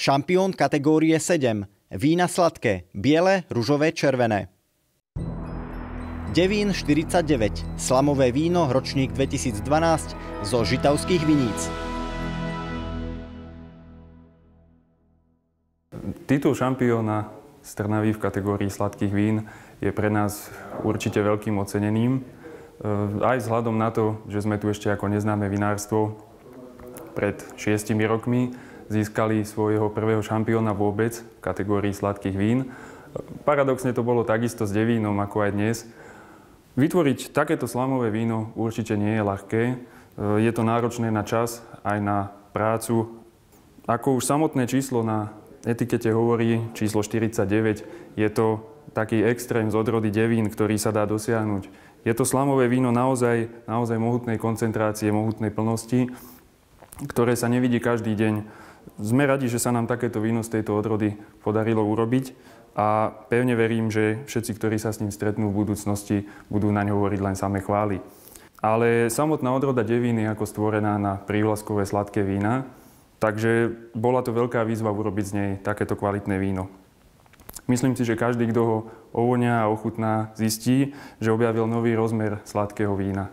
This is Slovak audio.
Šampión kategórie 7. Vína sladké. Biele, ružové, červené. Devín 49. Slamové víno, ročník 2012 zo Žitavských Viníc. Titul šampióna z Trnavy v kategórii sladkých vín je pre nás určite veľkým ocenením. Aj vzhľadom na to, že sme tu ešte ako neznáme vinárstvo pred 6 rokmi získali svojho prvého šampióna vôbec v kategórii sladkých vín. Paradoxne to bolo takisto s Devínom ako aj dnes. Vytvoriť takéto slamové víno určite nie je ľahké. Je to náročné na čas, aj na prácu. Ako už samotné číslo na etikete hovorí, číslo 49, je to taký extrém z odrody Devín, ktorý sa dá dosiahnuť. Je to slamové víno naozaj mohutnej koncentrácie, mohutnej plnosti, ktoré sa nevidí každý deň. Sme radi, že sa nám takéto víno z tejto odrody podarilo urobiť a pevne verím, že všetci, ktorí sa s ním stretnú v budúcnosti, budú naň hovoriť len samé chvály. Ale samotná odroda Devín je ako stvorená na prívlastkové sladké vína, takže bola to veľká výzva urobiť z nej takéto kvalitné víno. Myslím si, že každý, kto ho ovonia a ochutná, zistí, že objavil nový rozmer sladkého vína.